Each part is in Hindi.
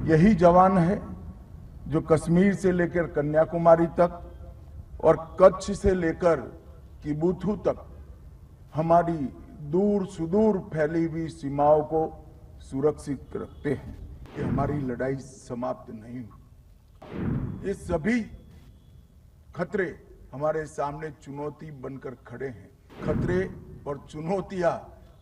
यही जवान है जो कश्मीर से लेकर कन्याकुमारी तक और कच्छ से लेकर किबुथु तक हमारी दूर सुदूर फैली हुई सीमाओं को सुरक्षित रखते हैं। कि हमारी लड़ाई समाप्त नहीं हुई। ये सभी खतरे हमारे सामने चुनौती बनकर खड़े हैं। खतरे और चुनौतियां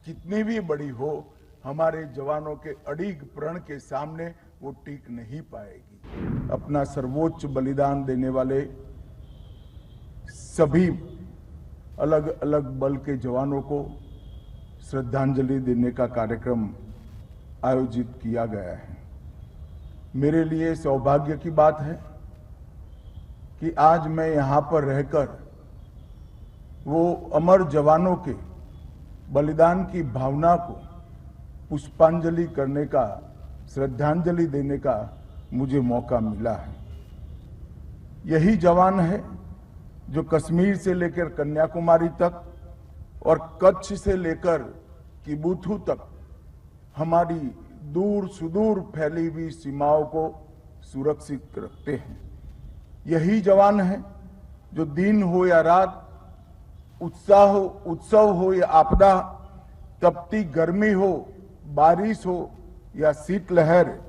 कितनी भी बड़ी हो, हमारे जवानों के अड़िग प्रण के सामने वो टिक नहीं पाएगी। अपना सर्वोच्च बलिदान देने वाले सभी अलग अलग बल के जवानों को श्रद्धांजलि देने का कार्यक्रम आयोजित किया गया है। मेरे लिए सौभाग्य की बात है कि आज मैं यहां पर रहकर वो अमर जवानों के बलिदान की भावना को पुष्पांजलि करने का, श्रद्धांजलि देने का मुझे मौका मिला है। यही जवान है जो कश्मीर से लेकर कन्याकुमारी तक और कच्छ से लेकर किबुथु तक हमारी दूर सुदूर फैली हुई सीमाओं को सुरक्षित रखते हैं। यही जवान है जो दिन हो या रात, उत्सव हो या आपदा, तपती गर्मी हो, बारिश हो या शीतलहर,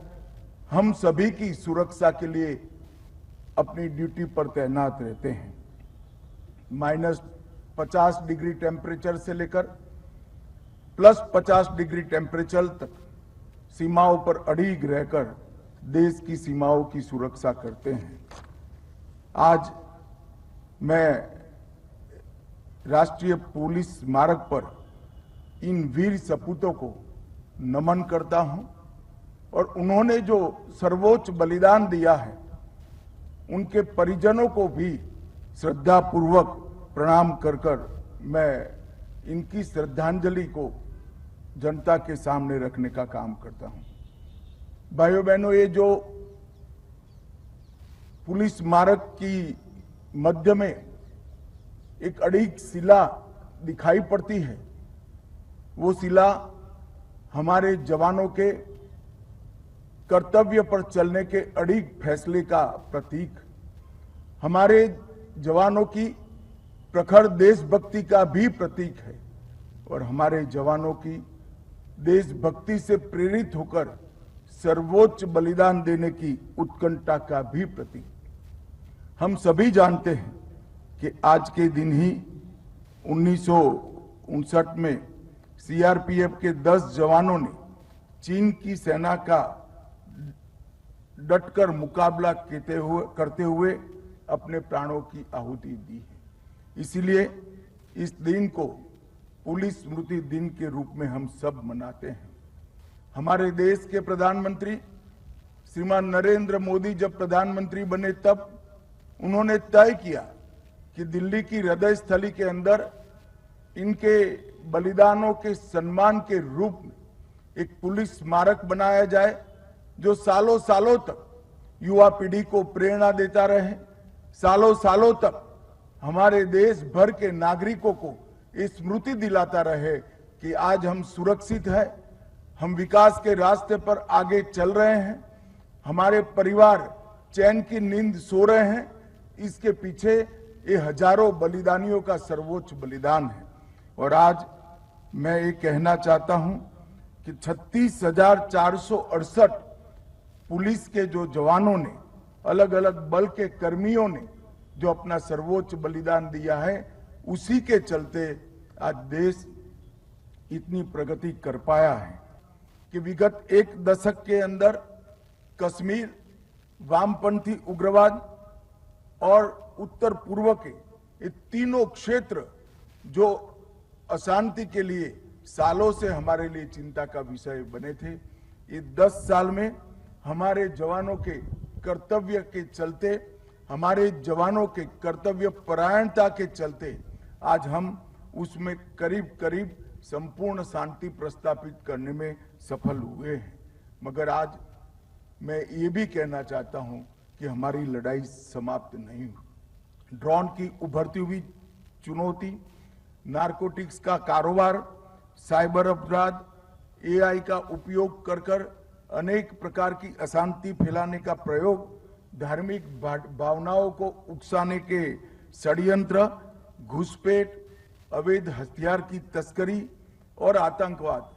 हम सभी की सुरक्षा के लिए अपनी ड्यूटी पर तैनात रहते हैं। -50 डिग्री टेम्परेचर से लेकर +50 डिग्री टेम्परेचर तक सीमाओं पर अड़िग रहकर देश की सीमाओं की सुरक्षा करते हैं। आज मैं राष्ट्रीय पुलिस स्मारक पर इन वीर सपूतों को नमन करता हूं और उन्होंने जो सर्वोच्च बलिदान दिया है, उनके परिजनों को भी श्रद्धापूर्वक प्रणाम कर कर मैं इनकी श्रद्धांजलि को जनता के सामने रखने का काम करता हूं। भाइयों बहनों, ये जो पुलिस स्मारक की मध्य में एक अड़िग शिला दिखाई पड़ती है, वो शिला हमारे जवानों के कर्तव्य पर चलने के अड़िग फैसले का प्रतीक, हमारे जवानों की प्रखर देशभक्ति का भी प्रतीक है और हमारे जवानों की देशभक्ति से प्रेरित होकर सर्वोच्च बलिदान देने की उत्कंठा का भी प्रतीक। हम सभी जानते हैं कि आज के दिन ही 1959 में सीआरपीएफ के 10 जवानों ने चीन की सेना का डटकर मुकाबला करते हुए अपने प्राणों की आहुति दी है। इसीलिए इस दिन को पुलिस स्मृति दिन के रूप में हम सब मनाते हैं। हमारे देश के प्रधानमंत्री श्रीमान नरेंद्र मोदी जब प्रधानमंत्री बने, तब उन्होंने तय किया कि दिल्ली की हृदय स्थली के अंदर इनके बलिदानों के सम्मान के रूप में एक पुलिस स्मारक बनाया जाए, जो सालों सालों तक युवा पीढ़ी को प्रेरणा देता रहे, सालों सालों तक हमारे देश भर के नागरिकों को स्मृति दिलाता रहे कि आज हम सुरक्षित हैं, हम विकास के रास्ते पर आगे चल रहे हैं, हमारे परिवार चैन की नींद सो रहे हैं। इसके पीछे ये हजारों बलिदानियों का सर्वोच्च बलिदान है। और आज मैं ये कहना चाहता हूं कि 36,468 पुलिस के जो जवानों ने, अलग अलग बल के कर्मियों ने जो अपना सर्वोच्च बलिदान दिया है, उसी के चलते आज देश इतनी प्रगति कर पाया है कि विगत एक दशक के अंदर कश्मीर, वामपंथी उग्रवाद और उत्तर पूर्व के ये तीनों क्षेत्र जो अशांति के लिए सालों से हमारे लिए चिंता का विषय बने थे, ये 10 साल में हमारे जवानों के कर्तव्य के चलते, हमारे जवानों के कर्तव्य परायणता के चलते आज हम उसमें करीब करीब संपूर्ण शांति प्रस्तापित करने में सफल हुए हैं। मगर आज मैं ये भी कहना चाहता हूं कि हमारी लड़ाई समाप्त नहीं हुई। ड्रोन की उभरती हुई चुनौती, नारकोटिक्स का कारोबार, साइबर अपराध, एआई का उपयोग कर अनेक प्रकार की अशांति फैलाने का प्रयोग, धार्मिक भावनाओं को उकसाने के षड्यंत्र, घुसपैठ, अवैध हथियार की तस्करी और आतंकवाद,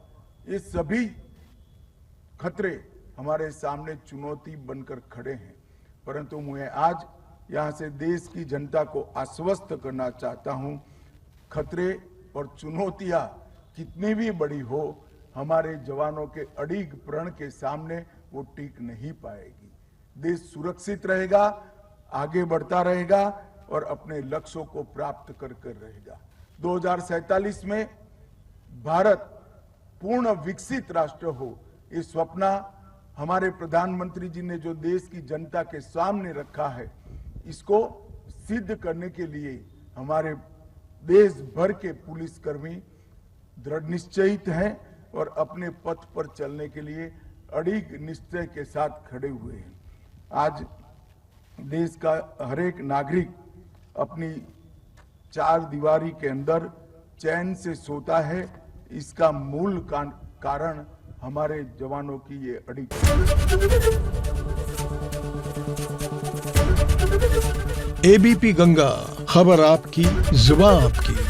ये सभी खतरे हमारे सामने चुनौती बनकर खड़े हैं। परंतु मैं आज यहां से देश की जनता को आश्वस्त करना चाहता हूं, खतरे और चुनौतियां कितनी भी बड़ी हो, हमारे जवानों के अडिग प्रण के सामने वो टिक नहीं पाएगी। देश सुरक्षित रहेगा, आगे बढ़ता रहेगा और अपने लक्ष्यों को प्राप्त कर रहेगा। 2047 में भारत पूर्ण विकसित राष्ट्र हो, ये स्वप्न हमारे प्रधानमंत्री जी ने जो देश की जनता के सामने रखा है, इसको सिद्ध करने के लिए हमारे देश भर के पुलिसकर्मी दृढ़ निश्चयित हैं और अपने पथ पर चलने के लिए अडिग निश्चय के साथ खड़े हुए हैं। आज देश का हर एक नागरिक अपनी चार दीवारी के अंदर चैन से सोता है, इसका मूल कारण हमारे जवानों की ये अडिग। एबीपी गंगा, खबर आपकी, जुबान आपकी।